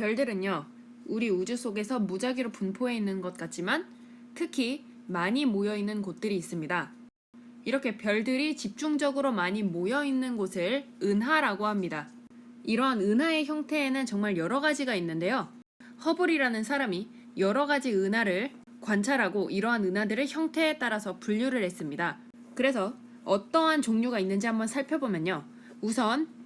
별들은요, 우리 우주 속에서 무작위로 분포해 있는 것 같지만 특히 많이 모여 있는 곳들이 있습니다. 이렇게 별들이 집중적으로 많이 모여 있는 곳을 은하라고 합니다. 이러한 은하의 형태에는 정말 여러 가지가 있는데요. 허블이라는 사람이 여러 가지 은하를 관찰하고 이러한 은하들의 형태에 따라서 분류를 했습니다. 그래서 어떠한 종류가 있는지 한번 살펴보면요. 우선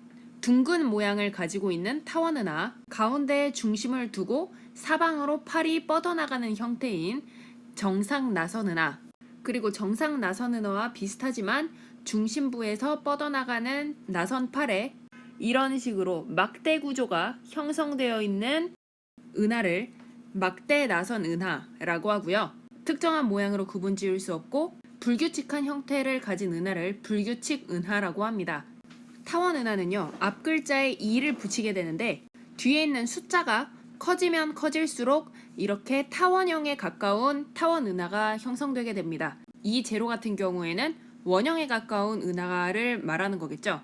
둥근 모양을 가지고 있는 타원 은하, 가운데에 중심을 두고 사방으로 팔이 뻗어나가는 형태인 정상 나선 은하, 그리고 정상 나선 은하와 비슷하지만 중심부에서 뻗어나가는 나선 팔에 이런 식으로 막대 구조가 형성되어 있는 은하를 막대 나선 은하라고 하고요. 특정한 모양으로 구분 지을 수 없고 불규칙한 형태를 가진 은하를 불규칙 은하라고 합니다. 타원 은하는요, 앞 글자에 2를 붙이게 되는데 뒤에 있는 숫자가 커지면 커질수록 이렇게 타원형에 가까운 타원 은하가 형성되게 됩니다. 이 제로 같은 경우에는 원형에 가까운 은하를 말하는 거겠죠.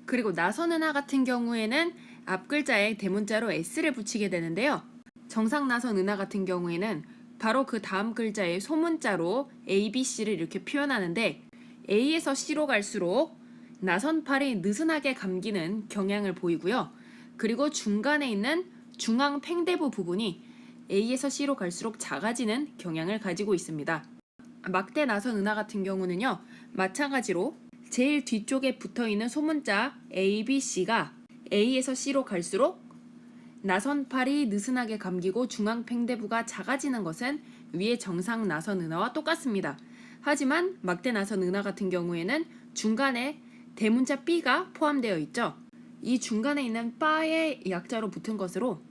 그리고 나선 은하 같은 경우에는 앞 글자에 대문자로 S를 붙이게 되는데요. 정상 나선 은하 같은 경우에는 바로 그 다음 글자에 소문자로 A, B, C를 이렇게 표현하는데 A에서 C로 갈수록 나선팔이 느슨하게 감기는 경향을 보이고요. 그리고 중간에 있는 중앙 팽대부 부분이 A에서 C로 갈수록 작아지는 경향을 가지고 있습니다. 막대 나선 은하 같은 경우는요, 마찬가지로 제일 뒤쪽에 붙어있는 소문자 A, B, C가 A에서 C로 갈수록 나선팔이 느슨하게 감기고 중앙 팽대부가 작아지는 것은 위의 정상 나선 은하와 똑같습니다. 하지만 막대 나선 은하 같은 경우에는 중간에 대문자 B가 포함되어 있죠. 이 중간에 있는 바의 약자로 붙은 것으로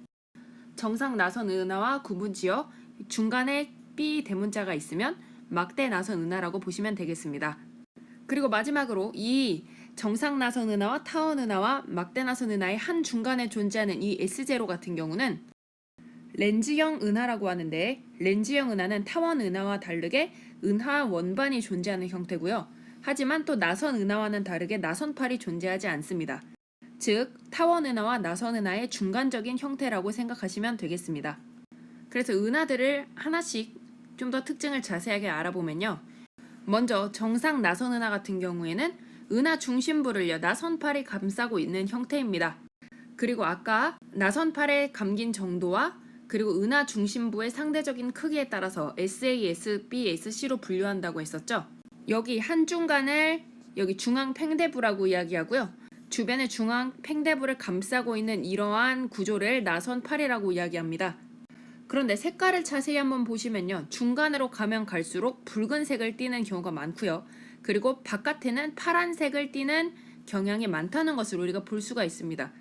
정상 나선 은하와 구분지어 중간에 B 대문자가 있으면 막대 나선 은하라고 보시면 되겠습니다. 그리고 마지막으로 이 정상 나선 은하와 타원 은하와 막대 나선 은하의 한 중간에 존재하는 이 S0 같은 경우는 렌즈형 은하라고 하는데, 렌즈형 은하는 타원 은하와 다르게 은하 원반이 존재하는 형태고요. 하지만 또 나선 은하와는 다르게 나선팔이 존재하지 않습니다. 즉 타원 은하와 나선 은하의 중간적인 형태라고 생각하시면 되겠습니다. 그래서 은하들을 하나씩 좀 더 특징을 자세하게 알아보면요. 먼저 정상 나선 은하 같은 경우에는 은하 중심부를요, 나선팔이 감싸고 있는 형태입니다. 그리고 아까 나선팔에 감긴 정도와 그리고 은하 중심부의 상대적인 크기에 따라서 SA, SB, SC로 분류한다고 했었죠. 여기 한 중간을 여기 중앙 팽대부라고 이야기하고요. 주변의 중앙 팽대부를 감싸고 있는 이러한 구조를 나선팔이라고 이야기합니다. 그런데 색깔을 자세히 한번 보시면요. 중간으로 가면 갈수록 붉은색을 띠는 경우가 많고요. 그리고 바깥에는 파란색을 띠는 경향이 많다는 것을 우리가 볼 수가 있습니다.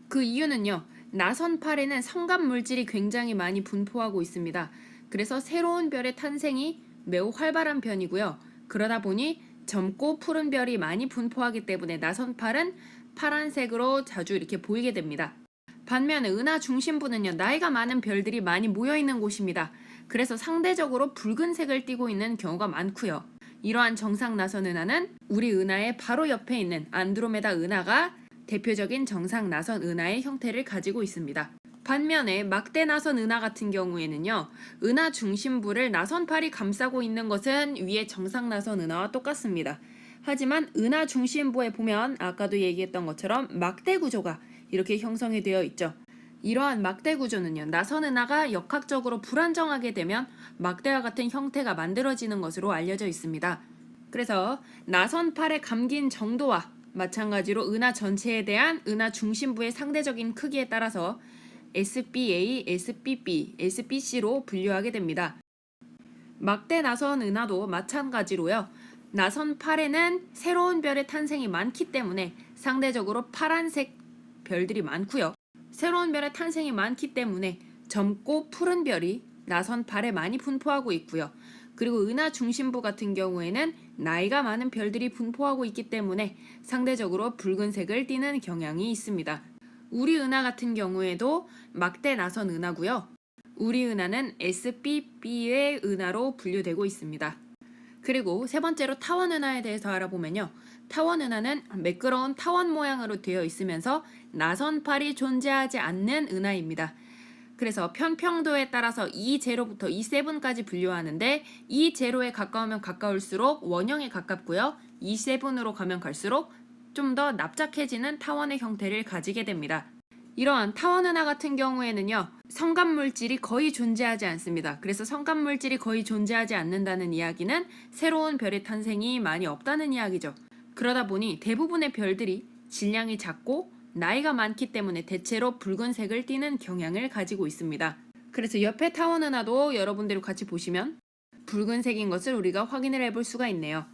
그 이유는요. 나선팔에는 성간 물질이 굉장히 많이 분포하고 있습니다. 그래서 새로운 별의 탄생이 매우 활발한 편이고요. 그러다 보니 젊고 푸른 별이 많이 분포하기 때문에 나선팔은 파란색으로 자주 이렇게 보이게 됩니다. 반면에 은하 중심부는요, 나이가 많은 별들이 많이 모여있는 곳입니다. 그래서 상대적으로 붉은색을 띠고 있는 경우가 많고요. 이러한 정상 나선 은하는 우리 은하의 바로 옆에 있는 안드로메다 은하가 대표적인 정상 나선 은하의 형태를 가지고 있습니다. 반면에 막대 나선 은하 같은 경우에는요, 은하 중심부를 나선팔이 감싸고 있는 것은 위의 정상 나선 은하와 똑같습니다. 하지만 은하 중심부에 보면 아까도 얘기했던 것처럼 막대 구조가 이렇게 형성이 되어 있죠. 이러한 막대 구조는요, 나선 은하가 역학적으로 불안정하게 되면 막대와 같은 형태가 만들어지는 것으로 알려져 있습니다. 그래서 나선팔에 감긴 정도와 마찬가지로 은하 전체에 대한 은하 중심부의 상대적인 크기에 따라서 SBA, SBB, SBC로 분류하게 됩니다. 막대 나선 은하도 마찬가지로요. 나선팔에는 새로운 별의 탄생이 많기 때문에 상대적으로 파란색 별들이 많고요. 새로운 별의 탄생이 많기 때문에 젊고 푸른 별이 나선팔에 많이 분포하고 있고요. 그리고 은하 중심부 같은 경우에는 나이가 많은 별들이 분포하고 있기 때문에 상대적으로 붉은색을 띠는 경향이 있습니다. 우리 은하 같은 경우에도 막대 나선 은하고요. 우리 은하는 SBB의 은하로 분류되고 있습니다. 그리고 세 번째로 타원 은하에 대해서 알아보면요. 타원 은하는 매끄러운 타원 모양으로 되어 있으면서 나선팔이 존재하지 않는 은하입니다. 그래서 편평도에 따라서 E0부터 E7까지 분류하는데 E0에 가까우면 가까울수록 원형에 가깝고요. E7으로 가면 갈수록 좀 더 납작해지는 타원의 형태를 가지게 됩니다. 이러한 타원 은하 같은 경우에는요, 성간물질이 거의 존재하지 않습니다. 그래서 성간물질이 거의 존재하지 않는다는 이야기는 새로운 별의 탄생이 많이 없다는 이야기죠. 그러다 보니 대부분의 별들이 질량이 작고 나이가 많기 때문에 대체로 붉은색을 띠는 경향을 가지고 있습니다. 그래서 옆에 타원 은하도 여러분들이 같이 보시면 붉은색인 것을 우리가 확인을 해볼 수가 있네요.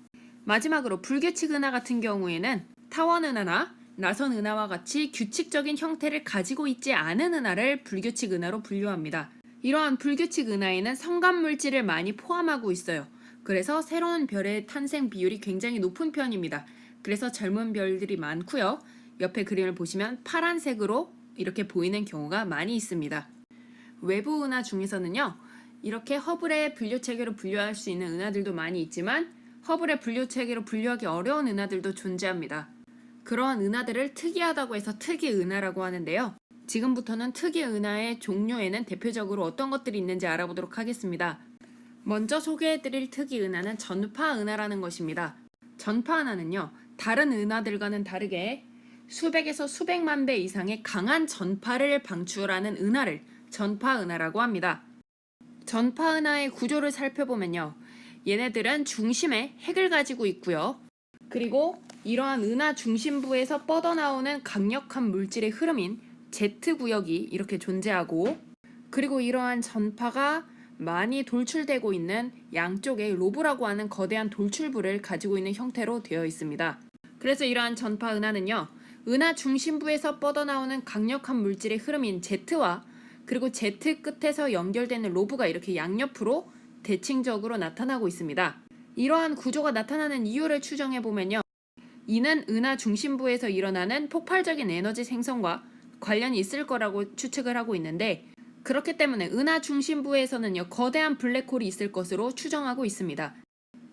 마지막으로 불규칙 은하 같은 경우에는 타원 은하나 나선 은하와 같이 규칙적인 형태를 가지고 있지 않은 은하를 불규칙 은하로 분류합니다. 이러한 불규칙 은하에는 성간물질을 많이 포함하고 있어요. 그래서 새로운 별의 탄생 비율이 굉장히 높은 편입니다. 그래서 젊은 별들이 많고요. 옆에 그림을 보시면 파란색으로 이렇게 보이는 경우가 많이 있습니다. 외부 은하 중에서는요, 이렇게 허블의 분류체계로 분류할 수 있는 은하들도 많이 있지만 허블의 분류체계로 분류하기 어려운 은하들도 존재합니다. 그러한 은하들을 특이하다고 해서 특이 은하라고 하는데요. 지금부터는 특이 은하의 종류에는 대표적으로 어떤 것들이 있는지 알아보도록 하겠습니다. 먼저 소개해드릴 특이 은하는 전파 은하라는 것입니다. 전파 은하는요, 다른 은하들과는 다르게 수백에서 수백만 배 이상의 강한 전파를 방출하는 은하를 전파 은하라고 합니다. 전파 은하의 구조를 살펴보면요, 얘네들은 중심에 핵을 가지고 있고요. 그리고 이러한 은하 중심부에서 뻗어나오는 강력한 물질의 흐름인 Z구역이 이렇게 존재하고, 그리고 이러한 전파가 많이 돌출되고 있는 양쪽에 로브라고 하는 거대한 돌출부를 가지고 있는 형태로 되어 있습니다. 그래서 이러한 전파 은하는요, 은하 중심부에서 뻗어나오는 강력한 물질의 흐름인 Z와 그리고 Z 끝에서 연결되는 로브가 이렇게 양옆으로 대칭적으로 나타나고 있습니다. 이러한 구조가 나타나는 이유를 추정해보면요, 이는 은하 중심부에서 일어나는 폭발적인 에너지 생성과 관련이 있을 거라고 추측을 하고 있는데, 그렇기 때문에 은하 중심부에서는요, 거대한 블랙홀이 있을 것으로 추정하고 있습니다.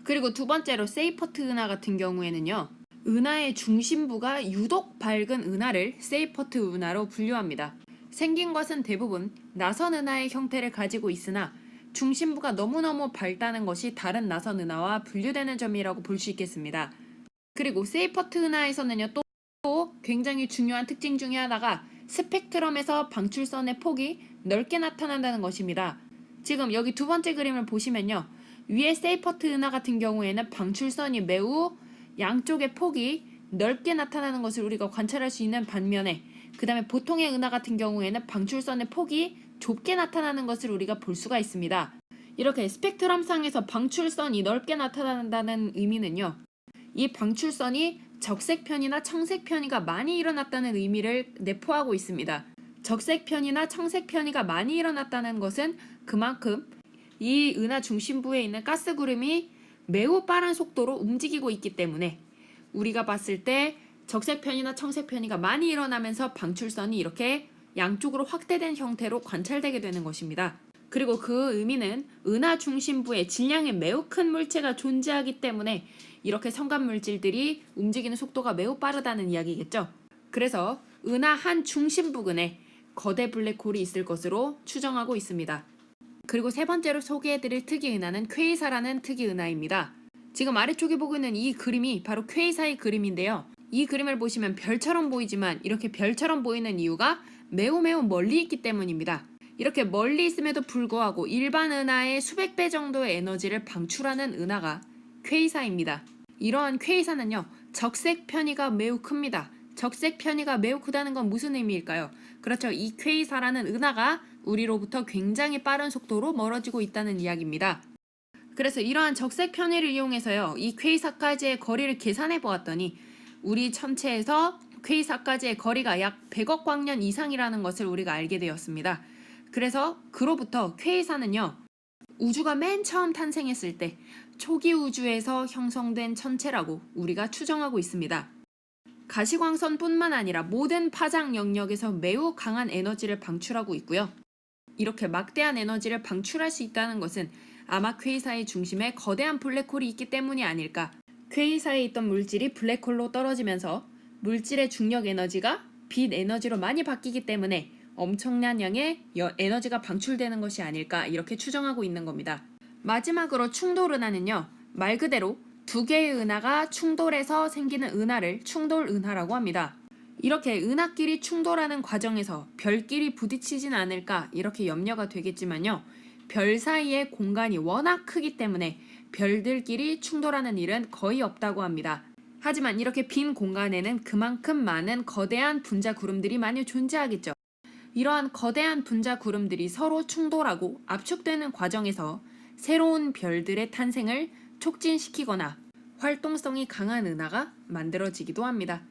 그리고 두 번째로 세이퍼트 은하 같은 경우에는요, 은하의 중심부가 유독 밝은 은하를 세이퍼트 은하로 분류합니다. 생긴 것은 대부분 나선 은하의 형태를 가지고 있으나 중심부가 너무너무 밝다는 것이 다른 나선 은하와 분류되는 점이라고 볼 수 있겠습니다. 그리고 세이퍼트 은하에서는요, 또 굉장히 중요한 특징 중에 하나가 스펙트럼에서 방출선의 폭이 넓게 나타난다는 것입니다. 지금 여기 두 번째 그림을 보시면요, 위에 세이퍼트 은하 같은 경우에는 방출선이 매우 양쪽의 폭이 넓게 나타나는 것을 우리가 관찰할 수 있는 반면에, 그 다음에 보통의 은하 같은 경우에는 방출선의 폭이 좁게 나타나는 것을 우리가 볼 수가 있습니다. 이렇게 스펙트럼상에서 방출선이 넓게 나타난다는 의미는요, 이 방출선이 적색 편이나 청색 편이가 많이 일어났다는 의미를 내포하고 있습니다. 적색 편이나 청색 편이가 많이 일어났다는 것은 그만큼 이 은하 중심부에 있는 가스 구름이 매우 빠른 속도로 움직이고 있기 때문에 우리가 봤을 때 적색 편이나 청색 편이가 많이 일어나면서 방출선이 이렇게 양쪽으로 확대된 형태로 관찰되게 되는 것입니다. 그리고 그 의미는 은하 중심부에 질량이 매우 큰 물체가 존재하기 때문에 이렇게 성간 물질들이 움직이는 속도가 매우 빠르다는 이야기겠죠. 그래서 은하 한 중심 부근에 거대 블랙홀이 있을 것으로 추정하고 있습니다. 그리고 세 번째로 소개해드릴 특이 은하는 퀘이사라는 특이 은하입니다. 지금 아래쪽에 보고 있는 이 그림이 바로 퀘이사의 그림인데요. 이 그림을 보시면 별처럼 보이지만 이렇게 별처럼 보이는 이유가 매우 멀리 있기 때문입니다. 이렇게 멀리 있음에도 불구하고 일반 은하의 수백 배 정도의 에너지를 방출하는 은하가 퀘이사입니다. 이러한 퀘이사는요, 적색 편이가 매우 큽니다. 적색 편이가 매우 크다는 건 무슨 의미일까요? 그렇죠. 이 퀘이사라는 은하가 우리로부터 굉장히 빠른 속도로 멀어지고 있다는 이야기입니다. 그래서 이러한 적색 편의를 이용해서요, 이 퀘이사까지의 거리를 계산해 보았더니 우리 천체에서 퀘이사까지의 거리가 약 100억 광년 이상이라는 것을 우리가 알게 되었습니다. 그래서 그로부터 퀘이사는요, 우주가 맨 처음 탄생했을 때 초기 우주에서 형성된 천체라고 우리가 추정하고 있습니다. 가시광선뿐만 아니라 모든 파장 영역에서 매우 강한 에너지를 방출하고 있고요. 이렇게 막대한 에너지를 방출할 수 있다는 것은 아마 퀘이사의 중심에 거대한 블랙홀이 있기 때문이 아닐까. 퀘이사에 있던 물질이 블랙홀로 떨어지면서 물질의 중력 에너지가 빛 에너지로 많이 바뀌기 때문에 엄청난 양의 에너지가 방출되는 것이 아닐까 이렇게 추정하고 있는 겁니다. 마지막으로 충돌 은하는요. 말 그대로 두 개의 은하가 충돌해서 생기는 은하를 충돌 은하라고 합니다. 이렇게 은하끼리 충돌하는 과정에서 별끼리 부딪히진 않을까 이렇게 염려가 되겠지만요. 별 사이의 공간이 워낙 크기 때문에 별들끼리 충돌하는 일은 거의 없다고 합니다. 하지만 이렇게 빈 공간에는 그만큼 많은 거대한 분자 구름들이 많이 존재하겠죠. 이러한 거대한 분자 구름들이 서로 충돌하고 압축되는 과정에서 새로운 별들의 탄생을 촉진시키거나 활동성이 강한 은하가 만들어지기도 합니다.